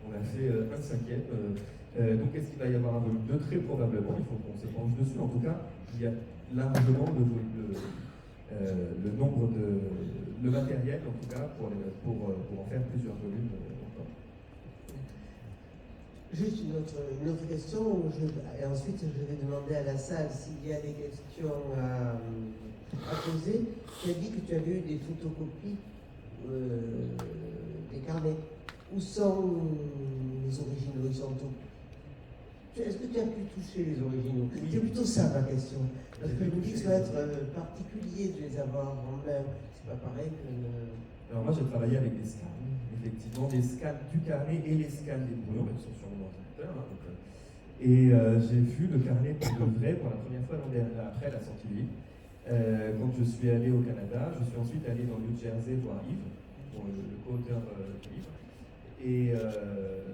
On a fait un cinquième. Donc est-ce qu'il va y avoir un volume 2? Très probablement, il faut qu'on se penche dessus. En tout cas, il y a largement le nombre le matériel, en tout cas, pour en faire plusieurs volumes encore. Juste une autre question, et ensuite je vais demander à la salle s'il y a des questions à poser. Tu as dit que tu avais eu des photocopies des carnets. Où sont les originaux? Ils sont où? Est-ce que tu as pu toucher les originaux? C'est plutôt ça ma question. Parce que je me dis que ça va être particulier de les avoir en main. C'est pas pareil que... Alors moi j'ai travaillé avec des scans, effectivement, des scans du carnet et les scans des brouillons, qui sont sur mon ordinateur. Et j'ai vu le carnet pour de vrai pour la première fois après la sortie du livre. Quand je suis allé au Canada, je suis ensuite allé dans le New Jersey voir Yves, le co-auteur du livre. Et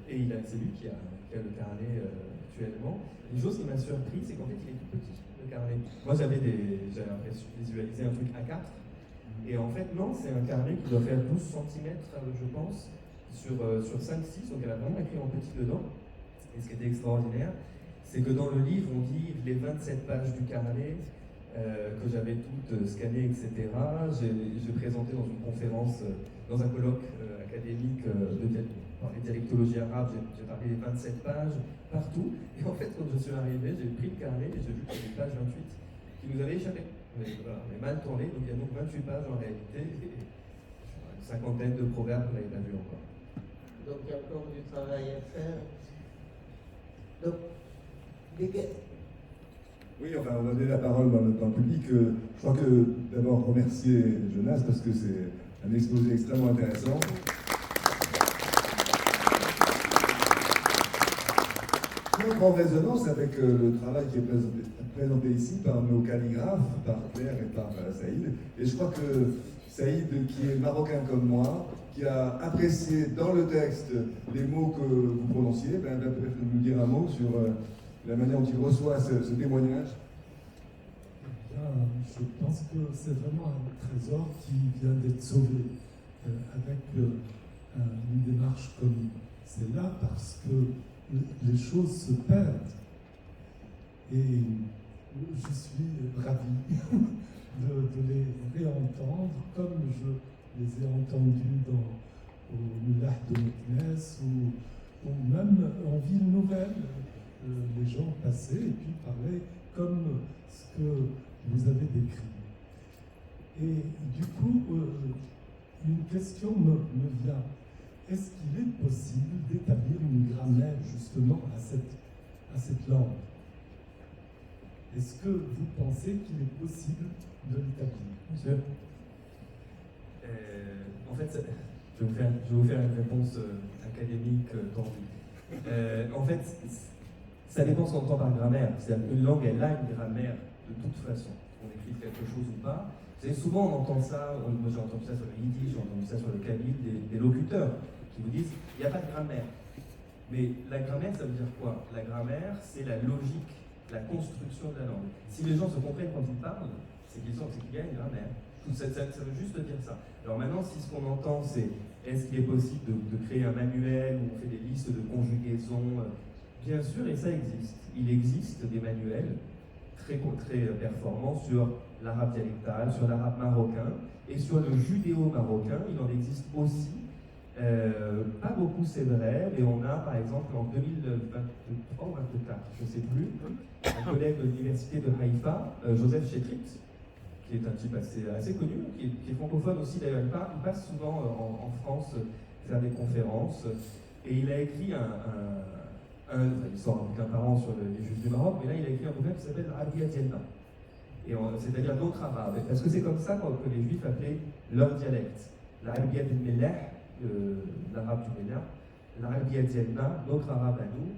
c'est lui qui a le carnet actuellement. Une chose qui m'a surpris, c'est qu'en fait il est tout petit, le carnet. Moi j'avais l'impression de visualiser un truc A4. Et en fait, non, c'est un carnet qui doit faire 12 cm, je pense, sur 5-6, donc elle a vraiment écrit en petit dedans. Et ce qui était extraordinaire, c'est que dans le livre, on dit les 27 pages du carnet, que j'avais toutes scannées, etc. J'ai présenté dans une conférence, dans un colloque académique dans les dialectologies arabes, j'ai parlé des 27 pages partout. Et en fait, quand je suis arrivé, j'ai pris le carnet et j'ai vu qu'il y avait page 28 qui nous avait échappé. On est mal tourné, donc il y a donc 28 pages en réalité, et une cinquantaine de proverbes qu'on n'avait pas vu encore. Donc il y a encore du travail à faire. Donc, Oui, enfin, on va donner la parole dans le public. Je crois que d'abord remercier Jonas parce que c'est un exposé extrêmement intéressant. Très en résonance avec le travail qui est présenté ici par nos calligraphes, par Claire et par Saïd. Et je crois que Saïd, qui est marocain comme moi, qui a apprécié dans le texte les mots que vous prononciez, va peut-être nous dire un mot sur la manière dont il reçoit ce témoignage. Je pense que c'est vraiment un trésor qui vient d'être sauvé avec une démarche comme celle-là, parce que les choses se perdent. Et je suis ravi de les réentendre comme je les ai entendus au Moulah de Meknes ou même en ville nouvelle. Les gens passaient et puis parlaient comme ce que vous avez décrit. Et du coup, une question me vient. Est-ce qu'il est possible d'établir une grammaire justement à cette langue? Est-ce que vous pensez qu'il est possible de l'établir? Monsieur, en fait, je vais vous faire une réponse académique tendue. En fait, ça dépend ce qu'on entend par grammaire. C'est-à-dire qu'une langue, elle a une grammaire de toute façon. On écrit quelque chose ou pas. Vous savez, souvent on entend ça, moi j'ai entendu ça sur le yiddish, j'ai entendu ça sur le kabyle, des locuteurs qui vous disent il n'y a pas de grammaire. Mais la grammaire, ça veut dire quoi? La grammaire, c'est la logique, la construction de la langue. Si les gens se comprennent quand ils parlent, c'est qu'il y a une grammaire. Ça veut juste dire ça. Alors maintenant, si ce qu'on entend, c'est est-ce qu'il est possible de créer un manuel où on fait des listes de conjugaisons? Bien sûr, et ça existe. Il existe des manuels très performants sur l'arabe dialectal, sur l'arabe marocain et sur le judéo-marocain. Il en existe aussi. Pas beaucoup, c'est vrai, mais on a par exemple en 2023 ou 2024, je ne sais plus, un collègue de l'université de Haïfa, Joseph Chetrit, qui est un type assez connu, qui est francophone aussi d'ailleurs. Il passe souvent en France faire des conférences et il a écrit il sort un bouquin par an sur les Juifs du Maroc, mais là il a écrit un bouquin qui s'appelle Arabia Dielna, c'est-à-dire d'autres arabes, parce que c'est comme ça que les Juifs appelaient leur dialecte. L'Arabia du Mellah, l'arabe du Mellah, l'Arabia Dielna, notre arabe à nous,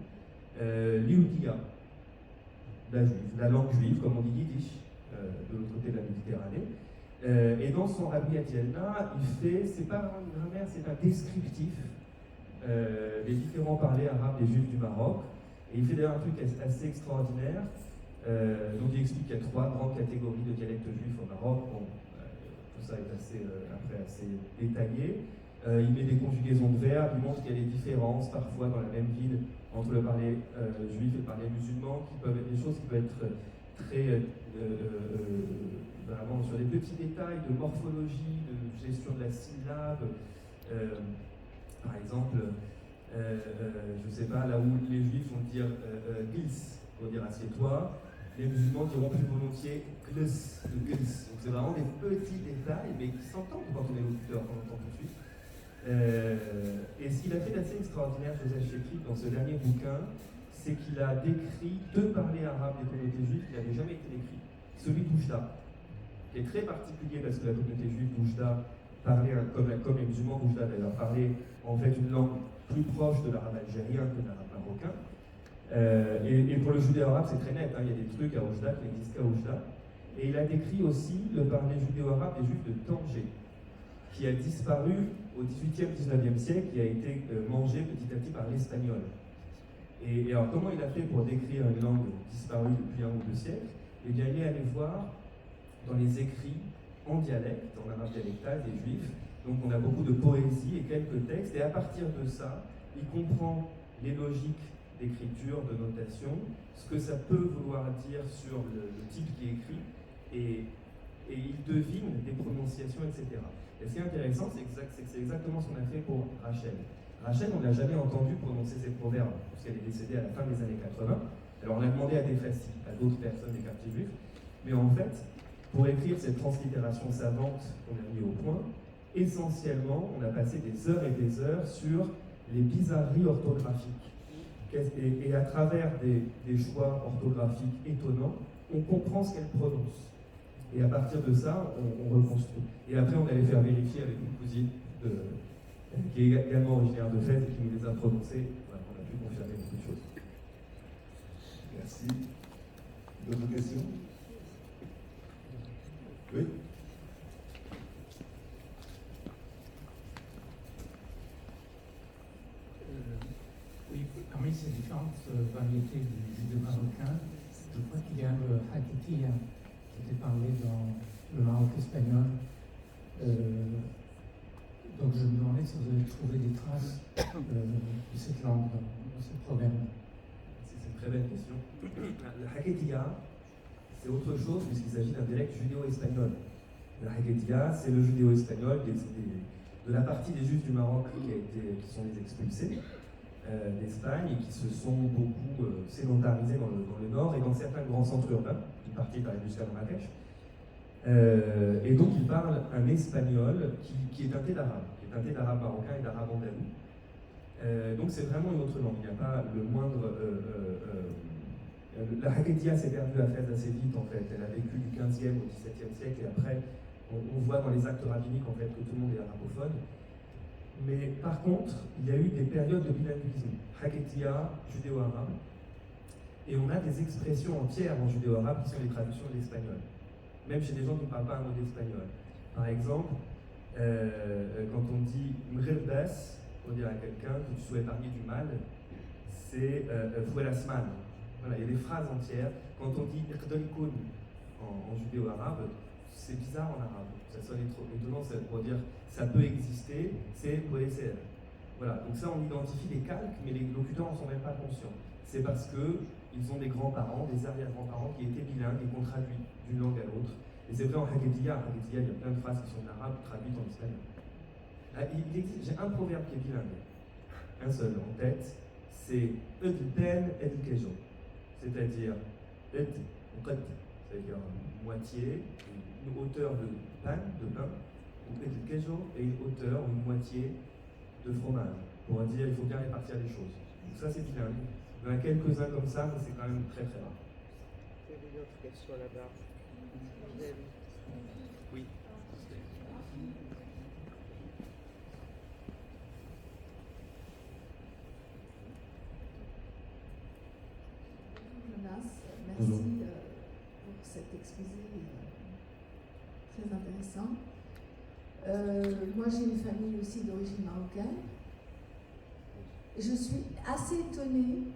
l'Ioudia, la langue juive, comme on dit yiddish, de l'autre côté de la Méditerranée. Et dans son Arabia Dielna, c'est pas vraiment une grammaire, c'est un descriptif des différents parlers arabes des Juifs du Maroc. Et il fait d'ailleurs un truc assez extraordinaire. Donc il explique qu'il y a 3 grandes catégories de dialectes juifs au Maroc. Bon, tout ça est assez détaillé. Il met des conjugaisons de verbes, il montre qu'il y a des différences parfois dans la même ville entre le parler juif et le parler musulman, qui peuvent être des choses qui peuvent être très vraiment sur des petits détails de morphologie, de gestion de la syllabe. Par exemple, je ne sais pas, là où les juifs vont dire gils, vont dire assieds-toi, les musulmans diront plus volontiers glis, gils. Donc c'est vraiment des petits détails, mais qui s'entendent quand on est locuteur, qu'on entend tout de suite. Et ce qu'il a fait d'assez extraordinaire, Joseph Chetrit, dans ce dernier bouquin, c'est qu'il a décrit 2 parlers arabes des communautés juives qui n'avaient jamais été décrits. Celui d'Oujda, qui est très particulier parce que la communauté juive d'Oujda parlait, comme les musulmans d'Oujda d'ailleurs, parlait en fait une langue plus proche de l'arabe algérien que de l'arabe marocain. Et pour le judéo-arabe, c'est très net, hein, il y a des trucs à Oujda qui n'existent qu'à Oujda. Et il a décrit aussi le parler judéo-arabe des juifs de Tanger, qui a disparu au XVIIIe, XIXe siècle, qui a été mangé petit à petit par l'espagnol. Et alors, comment il a fait pour décrire une langue disparue depuis 1 ou 2 siècles? Eh bien, il est allé voir dans les écrits en dialecte, en arabe dialectal des juifs. Donc, on a beaucoup de poésie et quelques textes, et à partir de ça, il comprend les logiques d'écriture, de notation, ce que ça peut vouloir dire sur le type qui est écrit, et il devine des prononciations, etc. Et ce qui est intéressant, c'est que c'est exactement ce qu'on a fait pour Rachel. Rachel, on n'a jamais entendu prononcer ces proverbes, puisqu'elle est décédée à la fin des années 80. Alors on a demandé à des fastis, à d'autres personnes des quartiers juifs, mais en fait, pour écrire cette translittération savante qu'on a mis au point, essentiellement, on a passé des heures et des heures sur les bizarreries orthographiques. Et à travers des choix orthographiques étonnants, on comprend ce qu'elle prononce. Et à partir de ça, on reconstruit. Et après, on allait faire vérifier avec une cousine qui est également originaire de Fès et qui nous les a prononcées. Voilà, on a pu confirmer beaucoup de choses. Merci. D'autres questions? Oui. Oui, parmi ces différentes variétés du judo marocain, je crois qu'il y a le hakikia qui était parlé dans le Maroc espagnol. Donc je me demandais si vous avez trouvé des traces de cette langue dans ce proverbe. C'est une très belle question. Le haketia, c'est autre chose puisqu'il s'agit d'un dialecte judéo-espagnol. Le haketia, c'est le judéo-espagnol de la partie des Juifs du Maroc qui sont les expulsés d'Espagne et qui se sont beaucoup sédentarisés dans le nord et dans certains grands centres urbains, une partie par jusqu'à Marrakech. Et donc il parle un espagnol qui est teinté d'arabe, marocain et d'arabe andalou. Donc c'est vraiment une autre langue, il n'y a pas le moindre... la haketia s'est perdue à Fès assez vite en fait, elle a vécu du 15e au 17e siècle et après on voit dans les actes rabbiniques en fait que tout le monde est arabophone. Mais par contre, il y a eu des périodes de bilinguisme, haketia, judéo-arabe, et on a des expressions entières en judéo-arabe qui sont les traductions de l'espagnol, même chez des gens qui ne parlent pas un mot d'espagnol. Par exemple, quand on dit mrirbes, pour dire à quelqu'un que tu sois épargné du mal, c'est fueras mal. Voilà, il y a des phrases entières. Quand on dit iqdolkoun en judéo-arabe, c'est bizarre en arabe. Ça sonne étonnant, pour dire ça peut exister, c'est poeser. Voilà, donc ça on identifie des calques, mais les locuteurs n'en sont même pas conscients. C'est parce qu'ils ont des grands-parents, des arrière-grands-parents qui étaient bilingues et qu'on traduit d'une langue à l'autre. Et c'est vrai en haketia, il y a plein de phrases qui sont en arabe traduites en espagnol. J'ai un proverbe qui est bilingue, un seul en tête, c'est edpen edkejo, c'est-à-dire c'est-à-dire moitié, une hauteur de pain, ou edkejo, et une hauteur ou une moitié de fromage, pour dire il faut bien répartir les choses. Donc ça c'est bilingue. Il y en a quelques-uns comme ça, mais c'est quand même très très rare. Il y avait une autre question là-bas. Oui. Jonas, merci Bonjour. pour cet exposé très intéressant. Moi j'ai une famille aussi d'origine marocaine. Je suis assez étonnée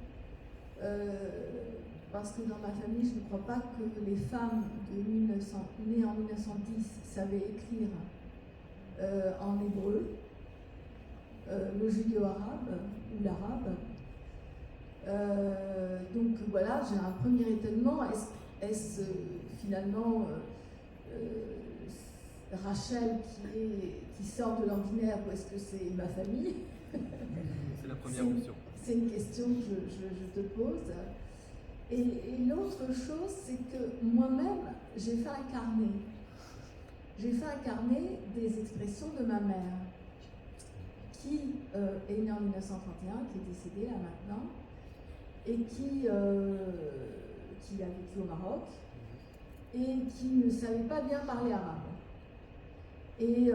parce que dans ma famille, je ne crois pas que les femmes nées en 1910 savaient écrire en hébreu, le judéo-arabe ou l'arabe. Donc voilà, j'ai un premier étonnement. Est-ce finalement Rachel qui sort de l'ordinaire ou est-ce que c'est ma famille? C'est la première option. C'est une question que je te pose. Et l'autre chose, c'est que moi-même, j'ai fait un carnet. J'ai fait un carnet des expressions de ma mère, qui est née en 1931, qui est décédée là maintenant, et qui a vécu au Maroc, et qui ne savait pas bien parler arabe. Et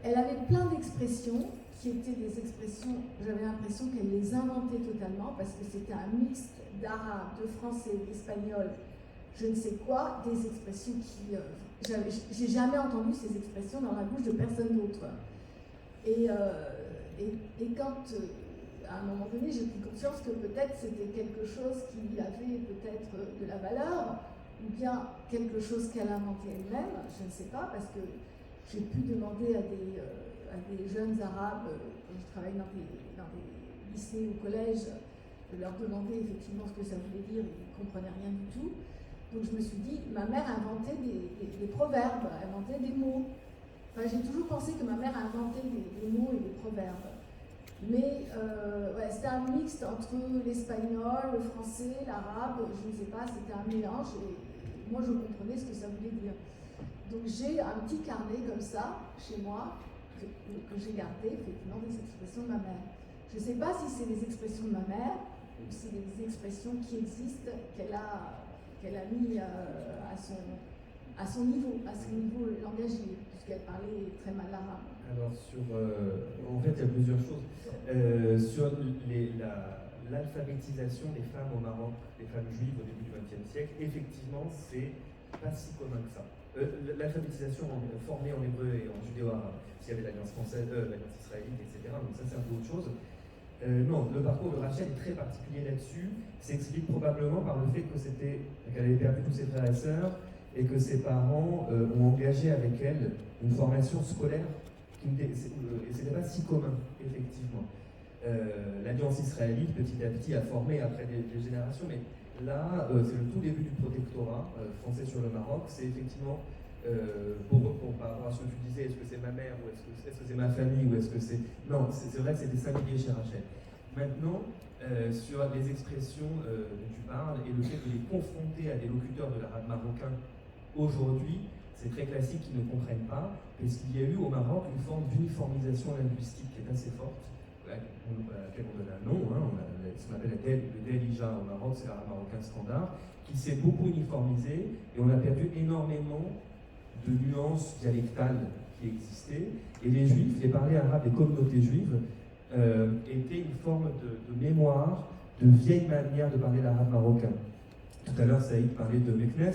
elle avait plein d'expressions, qui étaient des expressions, j'avais l'impression qu'elle les inventait totalement, parce que c'était un mix d'arabe, de français, d'espagnol, je ne sais quoi, des expressions qui... j'ai jamais entendu ces expressions dans la bouche de personne d'autre. Et quand, à un moment donné, j'ai pris conscience que peut-être c'était quelque chose qui avait peut-être de la valeur, ou bien quelque chose qu'elle inventait elle-même, je ne sais pas, parce que j'ai pu demander à des jeunes arabes, quand je travaille dans des lycées ou collèges, de leur demander effectivement ce que ça voulait dire, ils ne comprenaient rien du tout. Donc je me suis dit, ma mère inventait des proverbes, inventait des mots. Enfin, j'ai toujours pensé que ma mère inventait des mots et des proverbes. Mais ouais, c'était un mixte entre l'espagnol, le français, l'arabe, je ne sais pas, c'était un mélange et moi je comprenais ce que ça voulait dire. Donc j'ai un petit carnet comme ça chez moi que j'ai gardé effectivement des expressions de ma mère. Je ne sais pas si c'est les expressions de ma mère ou si c'est des expressions qui existent qu'elle a mis à son niveau langagier, puisqu'elle parlait très mal l'arabe. Alors, en fait, il y a plusieurs choses. Sur l'alphabétisation des femmes au Maroc, des femmes juives au début du XXe siècle, effectivement, c'est pas si commun que ça. L'alphabétisation formée en hébreu et en judéo-arabe, s'il y avait l'alliance française, l'alliance israélite, etc. Donc ça, c'est un peu autre chose. Non, le parcours de Rachel est très particulier là-dessus. S'explique probablement par le fait qu'elle avait perdu tous ses frères et sœurs et que ses parents ont engagé avec elle une formation scolaire et c'était pas si commun, effectivement. L'alliance israélite, petit à petit, a formé après des générations, mais là, c'est le tout début du protectorat français sur le Maroc. C'est effectivement, par rapport à ce que tu disais, est-ce que c'est ma mère, ou est-ce que c'est ma famille, ou est-ce que c'est... Non, c'est vrai que c'est des singuliers chez Rachel. Maintenant, sur les expressions dont tu parles, et le fait de les confronter à des locuteurs de l'arabe marocain aujourd'hui, c'est très classique qu'ils ne comprennent pas, parce qu'il y a eu au Maroc une forme d'uniformisation linguistique qui est assez forte, à laquelle on donne un nom, ce qu'on appelle le Delija au Maroc, c'est l'arabe marocain standard, qui s'est beaucoup uniformisé, et on a perdu énormément de nuances dialectales qui existaient, et les juifs, les parlers arabes des communautés juives, étaient une forme de mémoire, de vieille manière de parler l'arabe marocain. Tout à l'heure, Saïd parlait de Meknes.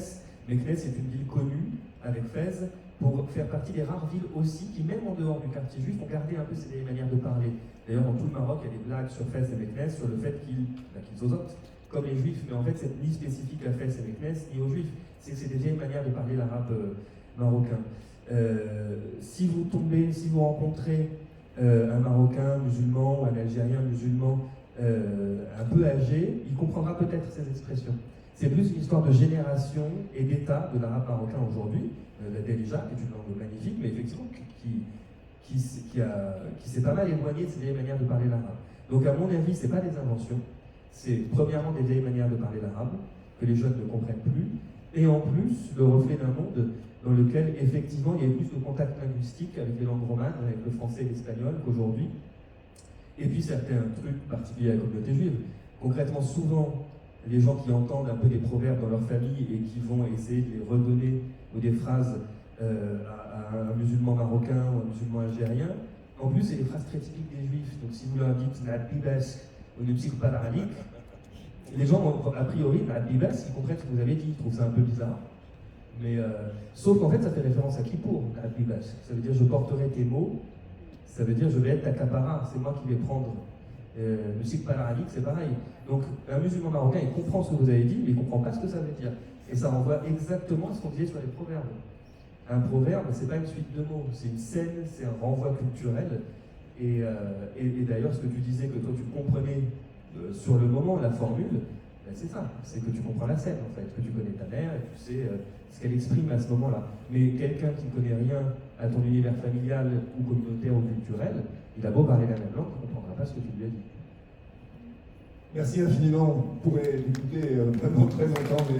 Meknes est une ville connue, avec Fès, pour faire partie des rares villes aussi qui, même en dehors du quartier juif, ont gardé un peu ces manières de parler. D'ailleurs, dans tout le Maroc, il y a des blagues sur Fès et Meknes sur le fait qu'ils osotent, comme les juifs, mais en fait, c'est ni spécifique à Fès et Meknes, ni aux juifs. C'est des vieilles manières de parler l'arabe marocain. Si vous rencontrez un Marocain musulman ou un Algérien musulman un peu âgé, il comprendra peut-être ces expressions. C'est plus une histoire de génération et d'état de l'arabe marocain aujourd'hui. La Delija est une langue magnifique, mais effectivement qui s'est pas mal éloignée de ces vieilles manières de parler l'arabe. Donc à mon avis, ce n'est pas des inventions, c'est premièrement des vieilles manières de parler l'arabe, que les jeunes ne comprennent plus, et en plus le reflet d'un monde dans lequel effectivement il y a plus de contact linguistique avec les langues romanes, avec le français et l'espagnol qu'aujourd'hui, et puis certains trucs particuliers à la communauté juive. Concrètement, souvent, les gens qui entendent un peu des proverbes dans leur famille et qui vont essayer de les redonner ou des phrases à un musulman marocain ou un musulman algérien, en plus c'est des phrases très typiques des juifs. Donc si vous leur dites Na'ad Bibas ou ne psychopadaralik, les gens a priori Na'ad Bibas, ils comprennent ce que vous avez dit, ils trouvent ça un peu bizarre. Mais sauf qu'en fait ça fait référence à Kippour, Na'ad Bibas. Ça veut dire je porterai tes mots, ça veut dire je vais être ta capara, c'est moi qui vais prendre. Le cycle palaralique, c'est pareil. Donc, un musulman marocain, il comprend ce que vous avez dit, mais il ne comprend pas ce que ça veut dire. Et ça renvoie exactement à ce qu'on disait sur les proverbes. Un proverbe, c'est pas une suite de mots, c'est une scène, c'est un renvoi culturel. Et d'ailleurs, ce que tu disais, que toi tu comprenais sur le moment la formule, ben c'est ça, c'est que tu comprends la scène en fait, que tu connais ta mère et tu sais ce qu'elle exprime à ce moment-là. Mais quelqu'un qui ne connaît rien à ton univers familial ou communautaire ou culturel, il a beau parler la même langue, il ne comprendra pas ce que tu lui as dit. Merci infiniment. On pourrait écouter vraiment très longtemps, mais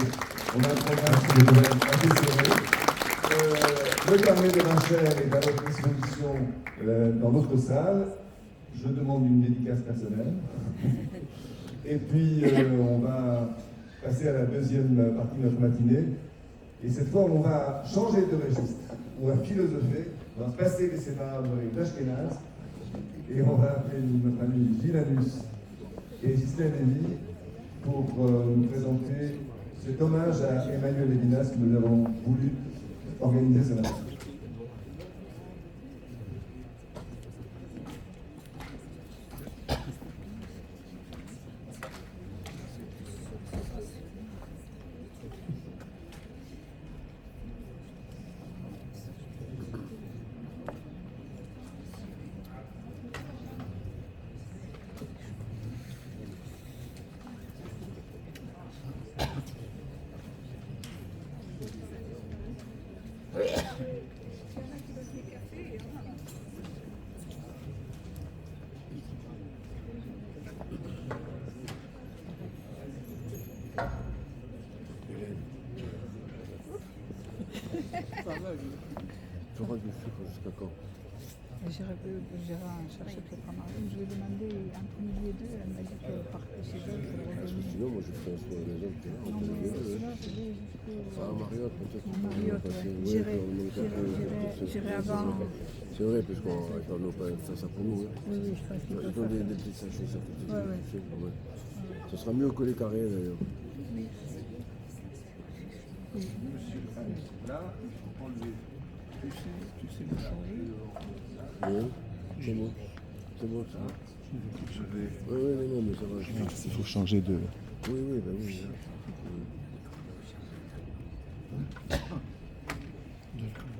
on a un programme qui est assez serré. Le carnet de Rachel est à votre disposition dans notre salle. Je demande une dédicace personnelle. Et puis, on va passer à la deuxième partie de notre matinée. Et cette fois, on va changer de registre. On va philosopher, on va passer les séparats et l'Ashkénaze. Et on va appeler notre ami Gilanus et Ghislaine Lévy pour nous présenter cet hommage à Emmanuel Levinas que nous avons voulu organiser ce matin. aura du sucre jusqu'à quand? J'irai chercher peut-être à Marion. Je lui ai demandé entre midi et deux, elle m'a dit qu'elle partait chez elle. Parce que sinon, moi je fais un soin à la maison. Non, mais là, je vais jusqu'au. Enfin, à Mariotte, peut-être. Mariotte, ouais. J'irai avant. C'est vrai, puisqu'on n'a pas fait ça pour nous. Hein. Oui, je pense que Ils ont des petits sachets, ça. Ouais. Ça sera mieux que les carrés d'ailleurs. Oui. Là, il faut enlever. Tu sais le changer. Oui, c'est bon. C'est bon, ça. Oui, non, mais ça va. Il faut changer de. Oui, bah oui.